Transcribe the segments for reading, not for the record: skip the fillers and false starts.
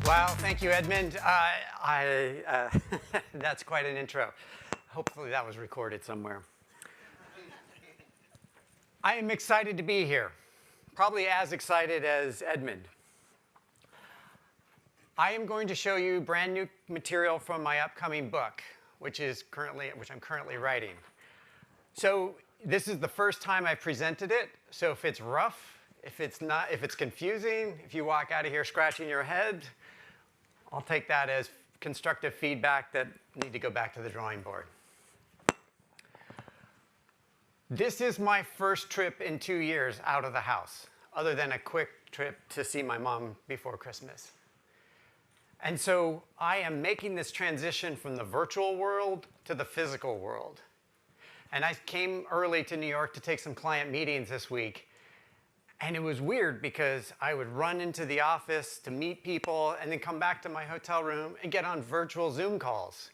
Wow, thank you, Edmund. That's quite an intro. Hopefully that was recorded somewhere. I am excited to be here, probably as excited as Edmund. I am going to show you brand new material from my upcoming book, which I'm currently writing. So this is the first time I've presented it, so if it's rough, if it's confusing, if you walk out of here scratching your head, I'll take that as constructive feedback that need to go back to the drawing board. This is my first trip in 2 years out of the house, other than a quick trip to see my mom before Christmas. And so I am making this transition from the virtual world to the physical world. And I came early to New York to take some client meetings this week. And it was weird because I would run into the office to meet people and then come back to my hotel room and get on virtual Zoom calls.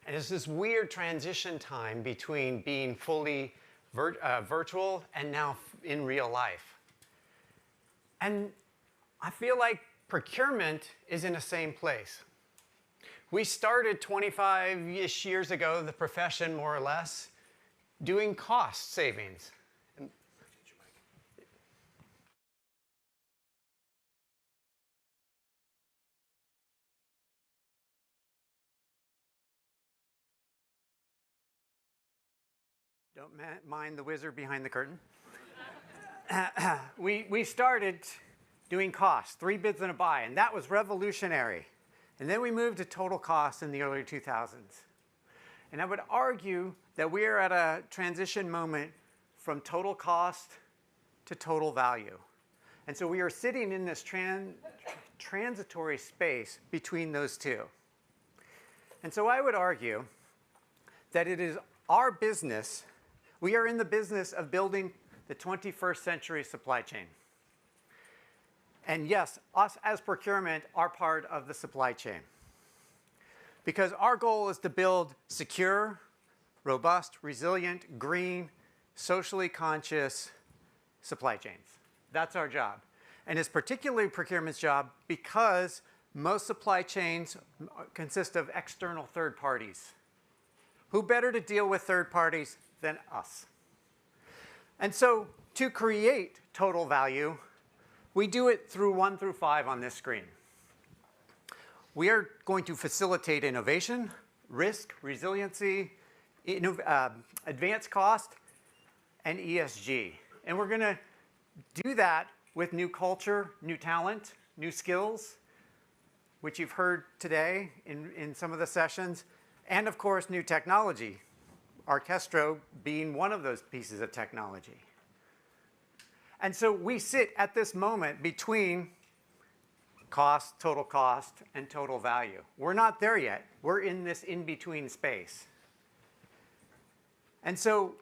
And it's this weird transition time between being fully virtual and now in real life. And I feel like procurement is in the same place. We started 25-ish years ago, the profession more or less, doing cost savings. Don't mind the wizard behind the curtain. We started doing cost, 3 bids and a buy, and that was revolutionary. And then we moved to total cost in the early 2000s. And I would argue that we are at a transition moment from total cost to total value. And so we are sitting in this transitory space between those two. And so I would argue that it is our business. We are in the business of building the 21st century supply chain. And yes, us as procurement are part of the supply chain. Because our goal is to build secure, robust, resilient, green, socially conscious supply chains. That's our job. And it's particularly procurement's job because most supply chains consist of external third parties. Who better to deal with third parties than us? And so to create total value, we do it through 1 through 5 on this screen. We are going to facilitate innovation, risk, resiliency, advanced cost, and ESG. And we're going to do that with new culture, new talent, new skills, which you've heard today in some of the sessions, and of course, new technology, Orchestro being one of those pieces of technology. And so we sit at this moment between cost, and total value. We're not there yet. We're in this in-between space. And so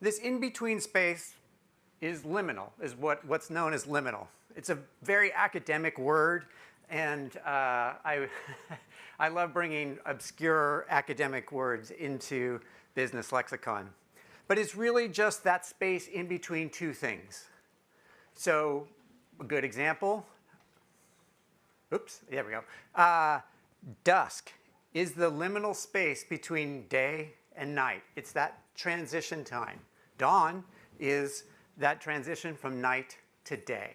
this in-between space is liminal, is what's known as liminal. It's a very academic word, and I love bringing obscure academic words into business lexicon. But it's really just that space in between two things. So a good example, oops, there we go. Dusk is the liminal space between day and night. It's that transition time. Dawn is that transition from night to day.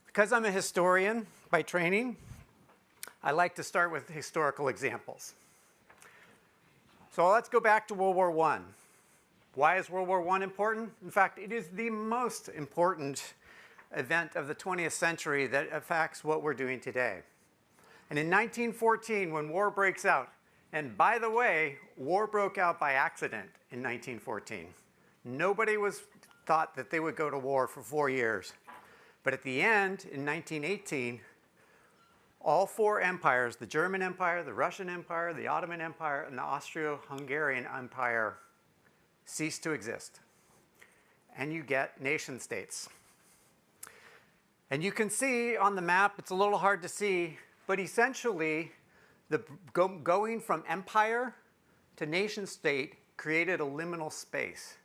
Because I'm a historian by training, I like to start with historical examples. So let's go back to World War I. Why is World War I important? In fact, it is the most important event of the 20th century that affects what we're doing today. And in 1914, when war breaks out, and by the way, war broke out by accident in 1914. Nobody thought that they would go to war for 4 years. But at the end, in 1918, all 4 empires, the German Empire, the Russian Empire, the Ottoman Empire, and the Austro-Hungarian Empire, cease to exist. And you get nation states. And you can see on the map, it's a little hard to see, but essentially, going from empire to nation state created a liminal space.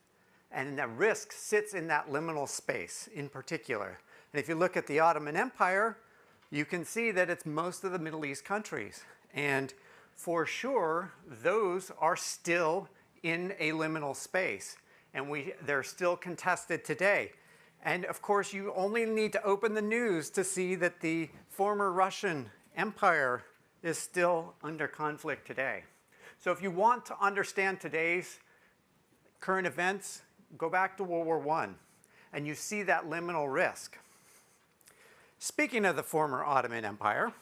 And the risk sits in that liminal space in particular. And if you look at the Ottoman Empire, you can see that it's most of the Middle East countries. And for sure, those are still in a liminal space. And they're still contested today. And of course, you only need to open the news to see that the former Russian Empire is still under conflict today. So if you want to understand today's current events, go back to World War I, and you see that liminal risk. Speaking of the former Ottoman Empire,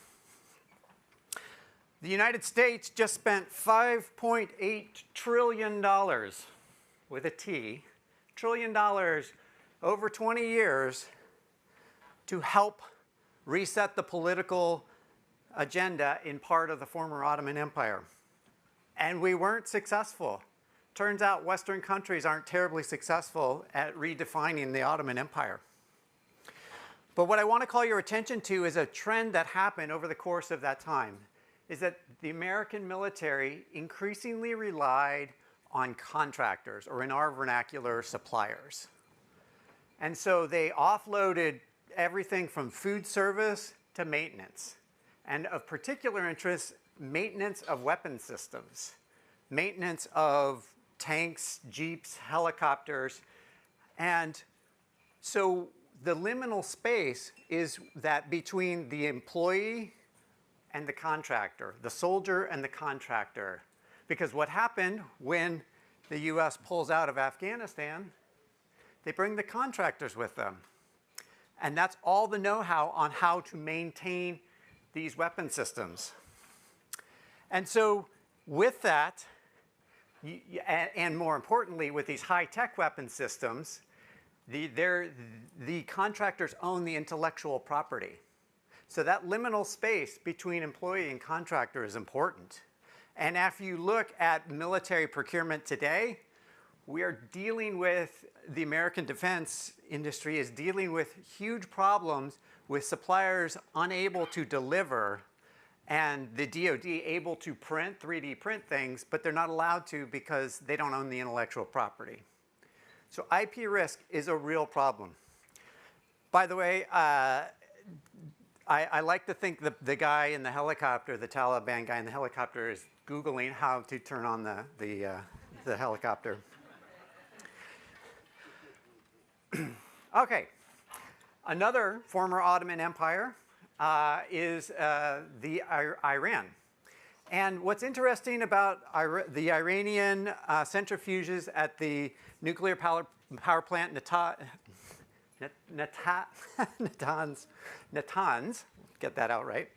the United States just spent $5.8 trillion, with a T, trillion dollars over 20 years to help reset the political agenda in part of the former Ottoman Empire. And we weren't successful. Turns out Western countries aren't terribly successful at redefining the Ottoman Empire. But what I want to call your attention to is a trend that happened over the course of that time, is that the American military increasingly relied on contractors, or in our vernacular, suppliers. And so they offloaded everything from food service to maintenance. And of particular interest, maintenance of weapon systems, maintenance of tanks, jeeps, helicopters. And so the liminal space is that between the employee and the contractor, the soldier and the contractor. Because what happened when the US pulls out of Afghanistan, they bring the contractors with them. And that's all the know-how on how to maintain these weapon systems. And so with that, and more importantly, with these high-tech weapon systems, the contractors own the intellectual property. So that liminal space between employee and contractor is important. And if you look at military procurement today, we are dealing with, the American defense industry is dealing with huge problems with suppliers unable to deliver and the DoD able to print, 3D print things, but they're not allowed to because they don't own the intellectual property. So IP risk is a real problem. By the way, I like to think the guy in the helicopter, the Taliban guy in the helicopter, is Googling how to turn on the helicopter. Okay, another former Ottoman Empire is the Iran. And what's interesting about the Iranian centrifuges at the nuclear power plant Natanz, get that out right,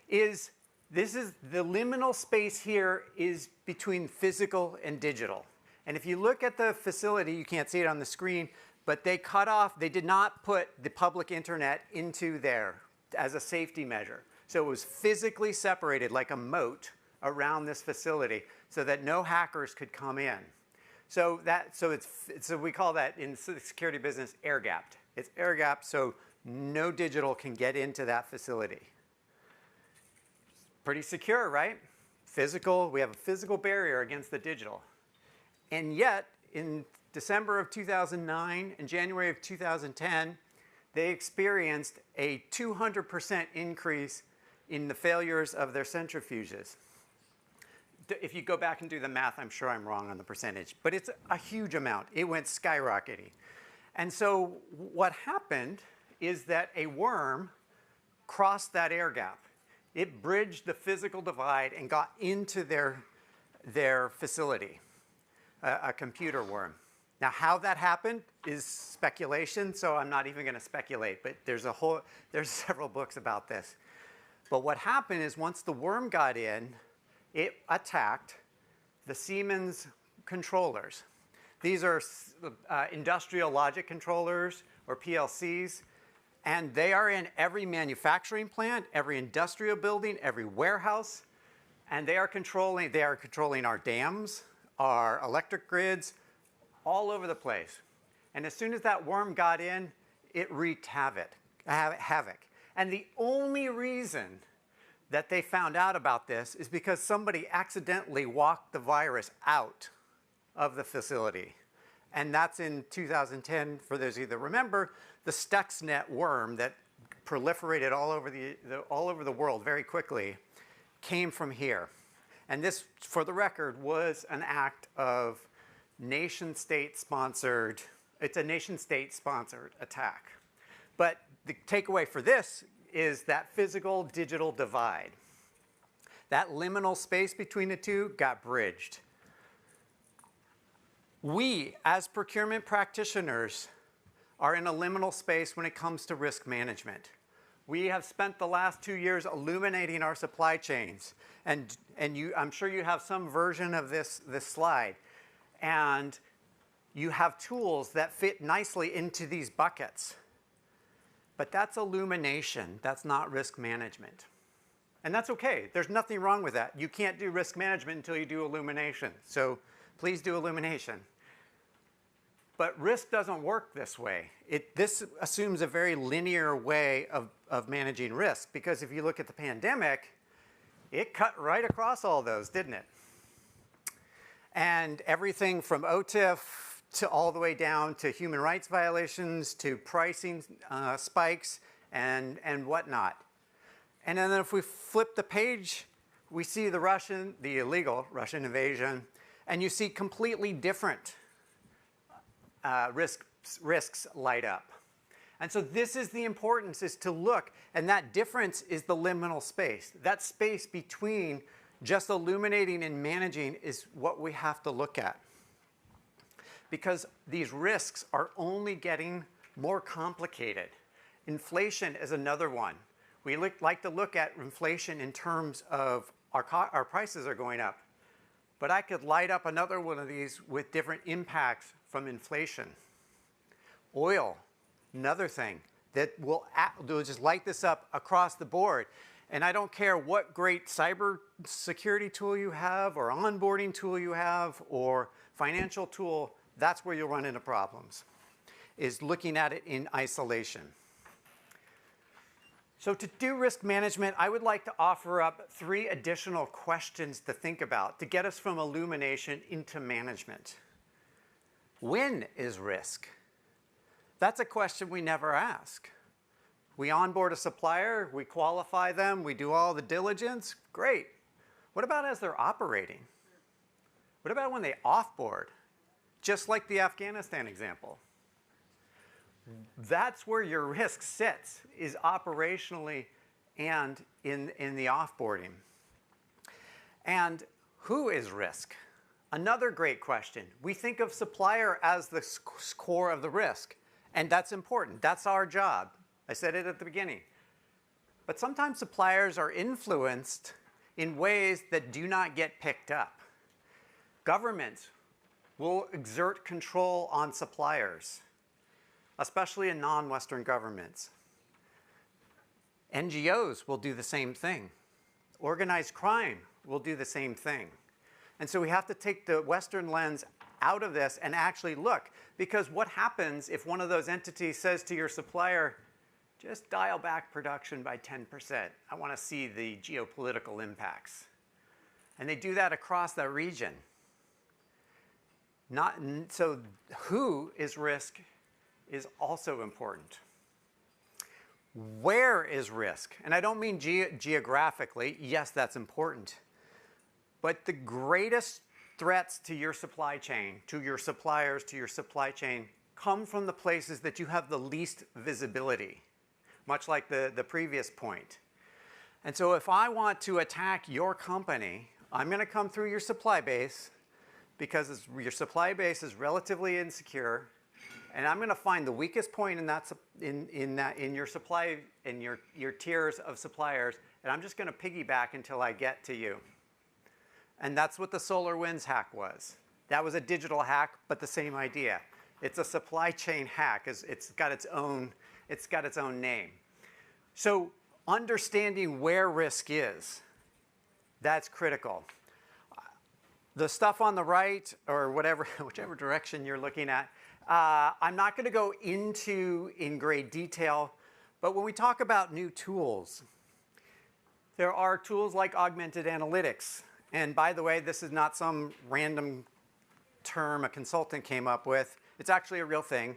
is the liminal space here is between physical and digital. And if you look at the facility, you can't see it on the screen, but they did not put the public internet into there as a safety measure. So it was physically separated like a moat around this facility so that no hackers could come in. So we call that in the security business air gapped. It's air gapped so no digital can get into that facility. Pretty secure, right? Physical, we have a physical barrier against the digital. And yet, in December of 2009 and January of 2010, they experienced a 200% increase in the failures of their centrifuges. If you go back and do the math, I'm sure I'm wrong on the percentage, but it's a huge amount. It went skyrocketing. And so what happened is that a worm crossed that air gap. It bridged the physical divide and got into their facility, a computer worm. Now, how that happened is speculation, so I'm not even going to speculate, but there's several books about this. But what happened is once the worm got in, it attacked the Siemens controllers. These are industrial logic controllers, or PLCs, and they are in every manufacturing plant, every industrial building, every warehouse, and they are controlling our dams, our electric grids, all over the place. And as soon as that worm got in, it wreaked havoc. And the only reason that they found out about this is because somebody accidentally walked the virus out of the facility. And that's in 2010, for those of you that remember, the Stuxnet worm that proliferated all over the world very quickly came from here. And this, for the record, was an act of nation-state sponsored, it's a nation-state sponsored attack. But the takeaway for this is that physical-digital divide. That liminal space between the two got bridged. We, as procurement practitioners, are in a liminal space when it comes to risk management. We have spent the last 2 years illuminating our supply chains. And I'm sure you have some version of this slide. And you have tools that fit nicely into these buckets. But that's illumination. That's not risk management. And that's okay. There's nothing wrong with that. You can't do risk management until you do illumination. So please do illumination. But risk doesn't work this way. This assumes a very linear way of managing risk, because if you look at the pandemic, it cut right across all those, didn't it? And everything from OTIF to all the way down to human rights violations to pricing spikes and whatnot. And then if we flip the page, we see the illegal Russian invasion, and you see completely different risks light up. And so this is the importance, is to look, and that difference is the liminal space. That space between just illuminating and managing is what we have to look at. Because these risks are only getting more complicated. Inflation is another one. We like to look at inflation in terms of our prices are going up. But I could light up another one of these with different impacts from inflation. Oil, another thing that will just light this up across the board. And I don't care what great cyber security tool you have, or onboarding tool you have, or financial tool, that's where you'll run into problems, is looking at it in isolation. So to do risk management, I would like to offer up 3 additional questions to think about to get us from illumination into management. When is risk? That's a question we never ask. We onboard a supplier, we qualify them, we do all the diligence, great. What about as they're operating? What about when they offboard? Just like the Afghanistan example. That's where your risk sits, is operationally and in the offboarding. And who is risk? Another great question. We think of supplier as the core of the risk, and that's important. That's our job. I said it at the beginning. But sometimes suppliers are influenced in ways that do not get picked up. Government will exert control on suppliers, especially in non-Western governments. NGOs will do the same thing. Organized crime will do the same thing. And so we have to take the Western lens out of this and actually look. Because what happens if one of those entities says to your supplier, just dial back production by 10%. I want to see the geopolitical impacts. And they do that across the region. So who is risk is also important. Where is risk? And I don't mean geographically. Yes, that's important. But the greatest threats to your supply chain, to your suppliers, to your supply chain, come from the places that you have the least visibility, much like the previous point. And so if I want to attack your company, I'm going to come through your supply base, because your supply base is relatively insecure, and I'm going to find the weakest point in your supply, in your tiers of suppliers, and I'm just going to piggyback until I get to you. And that's what the SolarWinds hack was. That was a digital hack, but the same idea. It's a supply chain hack. It's got its own name. So understanding where risk is, that's critical. The stuff on the right, or whichever direction you're looking at, I'm not going to go into in great detail, but when we talk about new tools, there are tools like augmented analytics. And by the way, this is not some random term a consultant came up with. It's actually a real thing.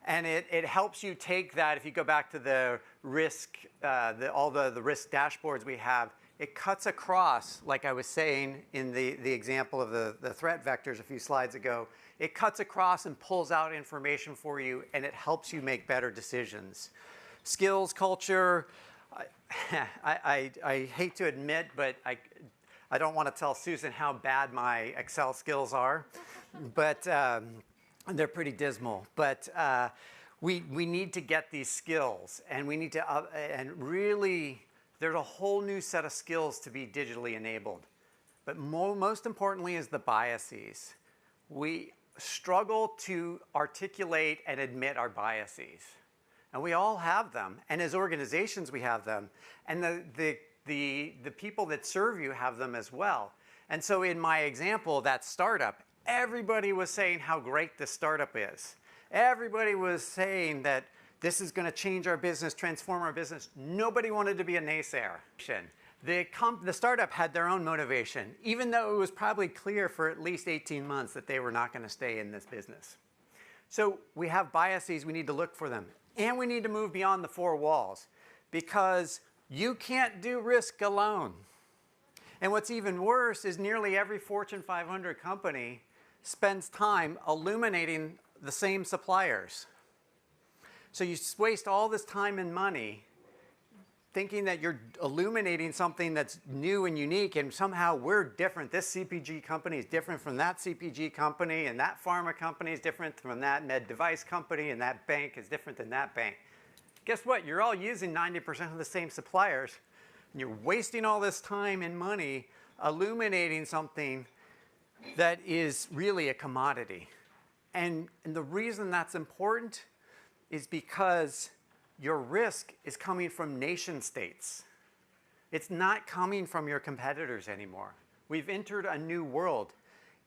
And it helps you take that, if you go back to the risk, all the risk dashboards we have, it cuts across, like I was saying in the example of the threat vectors a few slides ago, it cuts across and pulls out information for you, and it helps you make better decisions. Skills, culture, I hate to admit, but I don't want to tell Susan how bad my Excel skills are, but they're pretty dismal. But we need to get these skills, and we need to, and really, there's a whole new set of skills to be digitally enabled. But most importantly is the biases. We struggle to articulate and admit our biases. And we all have them, and as organizations we have them, and the people that serve you have them as well. And so in my example, that startup, everybody was saying how great this startup is. Everybody was saying that this is going to change our business, transform our business. Nobody wanted to be a naysayer. The startup had their own motivation, even though it was probably clear for at least 18 months that they were not going to stay in this business. So we have biases, we need to look for them. And we need to move beyond the four walls, because you can't do risk alone. And what's even worse is nearly every Fortune 500 company spends time illuminating the same suppliers. So you waste all this time and money thinking that you're illuminating something that's new and unique, and somehow we're different. This CPG company is different from that CPG company, and that pharma company is different from that med device company, and that bank is different than that bank. Guess what? You're all using 90% of the same suppliers, and you're wasting all this time and money illuminating something that is really a commodity. And the reason that's important is because your risk is coming from nation states. It's not coming from your competitors anymore. We've entered a new world.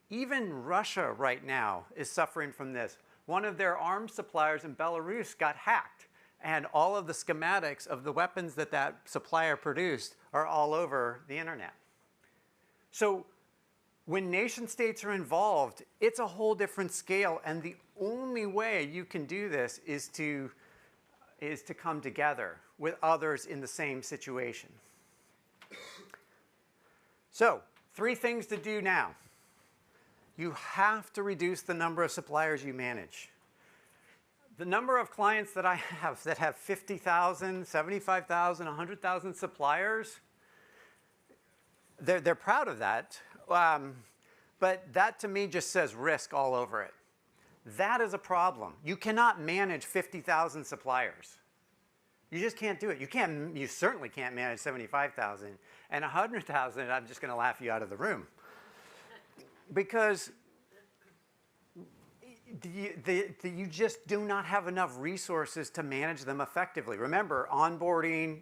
Even Russia right now is suffering from this. One of their arms suppliers in Belarus got hacked, and all of the schematics of the weapons that that supplier produced are all over the internet. So when nation states are involved, it's a whole different scale, and the only way you can do this is to come together with others in the same situation. So, 3 things to do now. You have to reduce the number of suppliers you manage. The number of clients that I have that have 50,000, 75,000, 100,000 suppliers, they're proud of that, but that to me just says risk all over it. That is a problem. You cannot manage 50,000 suppliers. You just can't do it. You certainly can't manage 75,000. And 100,000, I'm just going to laugh you out of the room. Because you just do not have enough resources to manage them effectively. Remember, onboarding,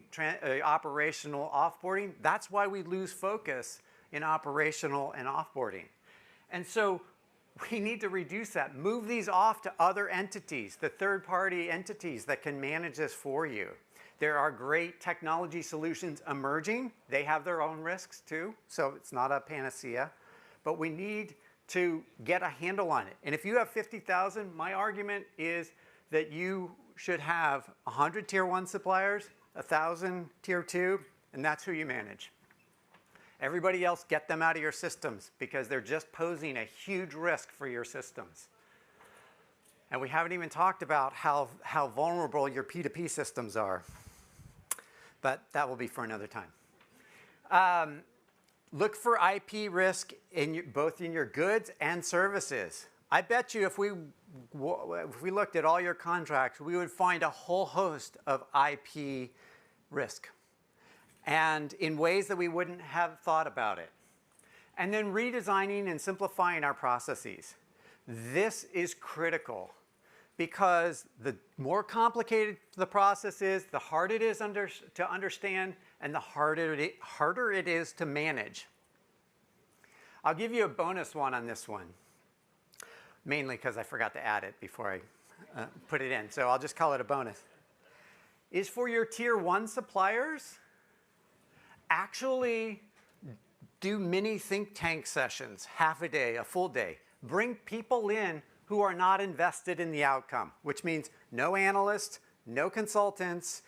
operational, offboarding, that's why we lose focus in operational and offboarding. And so we need to reduce that. Move these off to other entities, the third-party entities that can manage this for you. There are great technology solutions emerging. They have their own risks too, so it's not a panacea. But we need to get a handle on it. And if you have 50,000, my argument is that you should have 100 Tier 1 suppliers, 1,000 Tier 2, and that's who you manage. Everybody else, get them out of your systems, because they're just posing a huge risk for your systems. And we haven't even talked about how vulnerable your P2P systems are. But that will be for another time. Look for IP risk both in your goods and services. I bet you if we looked at all your contracts, we would find a whole host of IP risk, and in ways that we wouldn't have thought about it. And then redesigning and simplifying our processes. This is critical, because the more complicated the process is, the harder it is to understand, and the harder it is to manage. I'll give you a bonus one on this one, mainly because I forgot to add it before I put it in, so I'll just call it a bonus. Is for your Tier 1 suppliers, actually do mini think tank sessions, half a day, a full day. Bring people in who are not invested in the outcome, which means no analysts, no consultants,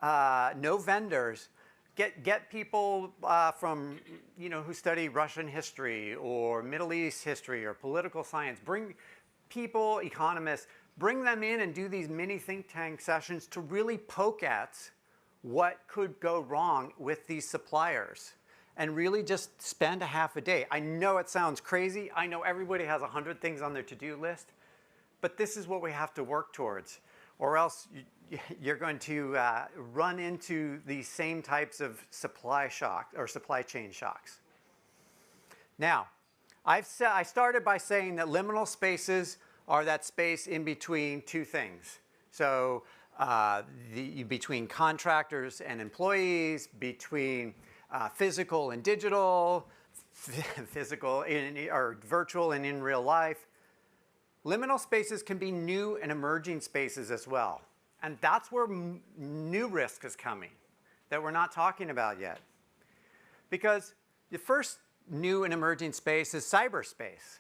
no vendors. Get people from, who study Russian history or Middle East history or political science. Bring people, economists, bring them in and do these mini think tank sessions to really poke at what could go wrong with these suppliers and really just spend a half a day. I know it sounds crazy. I know everybody has 100 things on their to-do list, but this is what we have to work towards, or else you're going to run into these same types of supply shock or supply chain shocks. Now, I started by saying that liminal spaces are that space in between two things. So between contractors and employees, between physical and digital, physical or virtual and in real life. Liminal spaces can be new and emerging spaces as well. And that's where new risk is coming that we're not talking about yet. Because the first new and emerging space is cyberspace.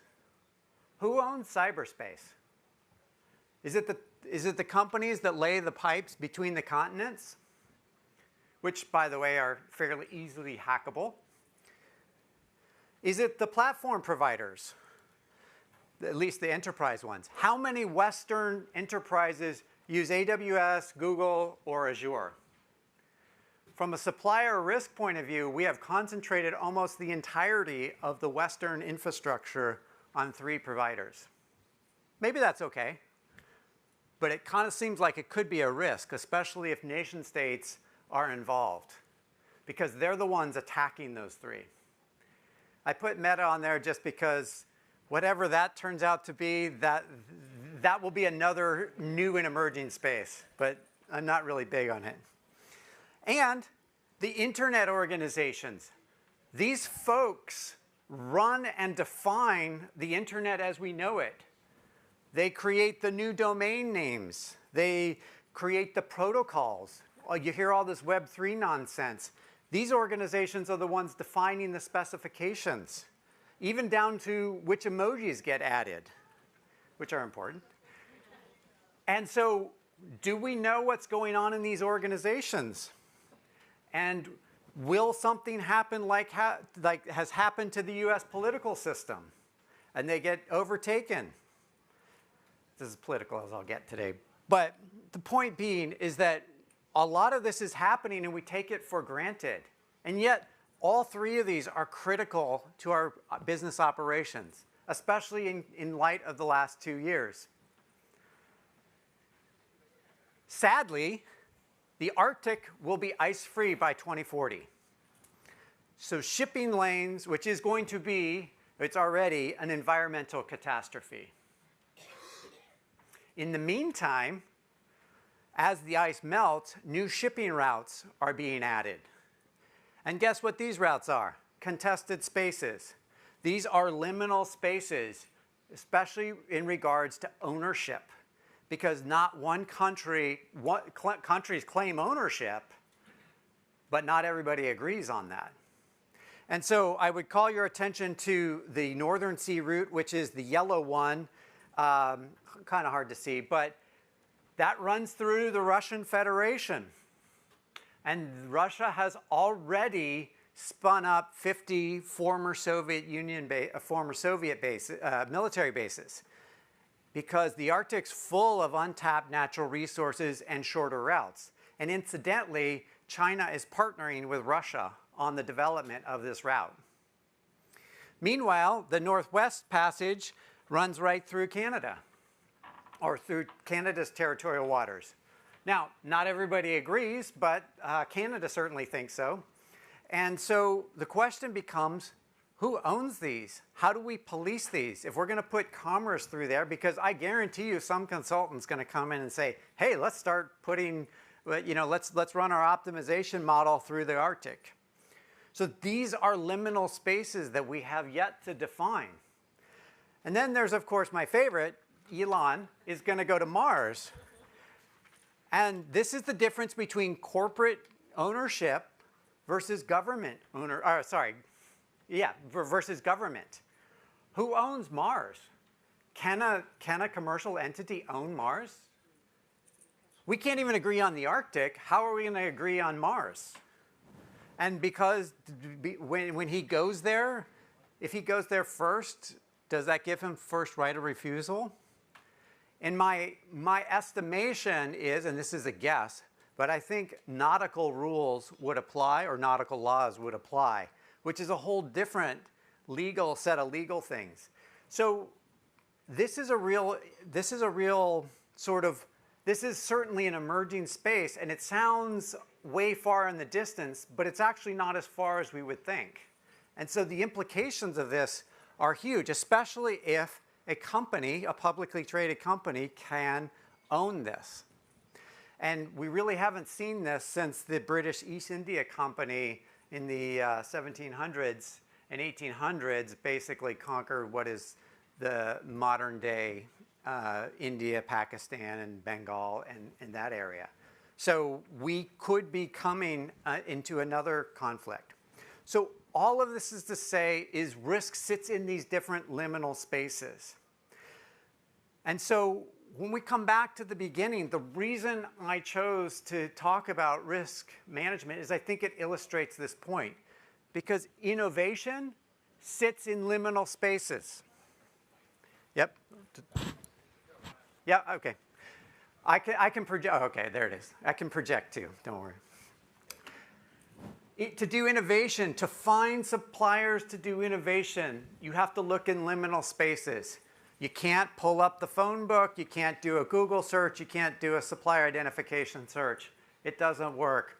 Who owns cyberspace? Is it the companies that lay the pipes between the continents? Which, by the way, are fairly easily hackable. Is it the platform providers? At least the enterprise ones. How many Western enterprises use AWS, Google, or Azure? From a supplier risk point of view, we have concentrated almost the entirety of the Western infrastructure on 3 providers. Maybe that's okay, but it kind of seems like it could be a risk, especially if nation states are involved, because they're the ones attacking those 3. I put Meta on there just because whatever that turns out to be, that will be another new and emerging space, but I'm not really big on it. And the internet organizations. These folks run and define the internet as we know it. They create the new domain names. They create the protocols. You hear all this Web3 nonsense. These organizations are the ones defining the specifications, even down to which emojis get added, which are important. And so, do we know what's going on in these organizations? And will something happen like has happened to the US political system, and they get overtaken? This is political as I'll get today. But the point being is that a lot of this is happening and we take it for granted. And yet, all 3 of these are critical to our business operations, especially in light of the last 2 years. Sadly, the Arctic will be ice-free by 2040. So shipping lanes, which is going to be, it's already an environmental catastrophe. In the meantime, as the ice melts, new shipping routes are being added. And guess what these routes are? Contested spaces. These are liminal spaces, especially in regards to ownership, because not one country, countries claim ownership, but not everybody agrees on that. And so I would call your attention to the Northern Sea route, which is the yellow one, kind of hard to see, but that runs through the Russian Federation. And Russia has already spun up 50 former Soviet Union, military bases, because the Arctic's full of untapped natural resources and shorter routes. And incidentally, China is partnering with Russia on the development of this route. Meanwhile, the Northwest Passage runs right through Canada, or through Canada's territorial waters. Now, not everybody agrees, but Canada certainly thinks so. And so the question becomes, who owns these? How do we police these? If we're going to put commerce through there, because I guarantee you some consultant's going to come in and say, hey, let's start putting, let's run our optimization model through the Arctic. So these are liminal spaces that we have yet to define. And then there's, of course, my favorite, Elon is going to go to Mars. And this is the difference between corporate ownership versus government versus government. Who owns Mars? can a commercial entity own Mars? We can't even agree on the Arctic. How are we going to agree on Mars? And because when he goes there, if he goes there first, does that give him first right of refusal? And my estimation is, and this is a guess, but I think nautical rules would apply, or nautical laws would apply, which is a whole different set of legal things. So this is certainly an emerging space, and it sounds way far in the distance, but it's actually not as far as we would think. And so the implications of this are huge, especially if a company, a publicly traded company, can own this. And we really haven't seen this since the British East India Company in the 1700s and 1800s basically conquered what is the modern day India, Pakistan, and Bengal, and that area. So we could be coming into another conflict. So all of this is to say is risk sits in these different liminal spaces. And so when we come back to the beginning, the reason I chose to talk about risk management is I think it illustrates this point. Because innovation sits in liminal spaces. Yep. Yeah, okay. I can project. Oh, okay, there it is. I can project too. Don't worry. To do innovation, to find suppliers to do innovation, you have to look in liminal spaces. You can't pull up the phone book. You can't do a Google search. You can't do a supplier identification search. It doesn't work.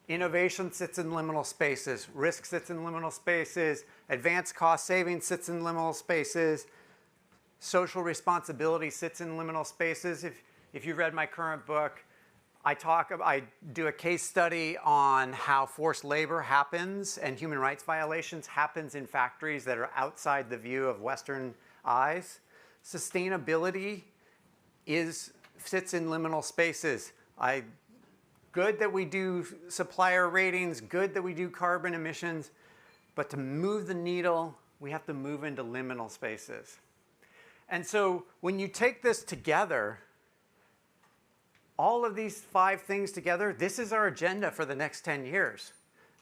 Innovation sits in liminal spaces. Risk sits in liminal spaces. Advanced cost savings sits in liminal spaces. Social responsibility sits in liminal spaces. If you've read my current book, I do a case study on how forced labor happens and human rights violations happens in factories that are outside the view of Western eyes. Sustainability sits in liminal spaces. Good that we do supplier ratings, good that we do carbon emissions, but to move the needle, we have to move into liminal spaces. And so when you take this together, all of these 5 things together, this is our agenda for the next 10 years.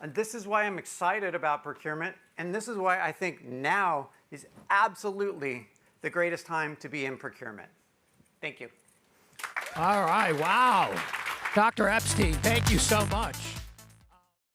And this is why I'm excited about procurement, and this is why I think now is absolutely the greatest time to be in procurement. Thank you. All right, wow. Dr. Epstein, thank you so much.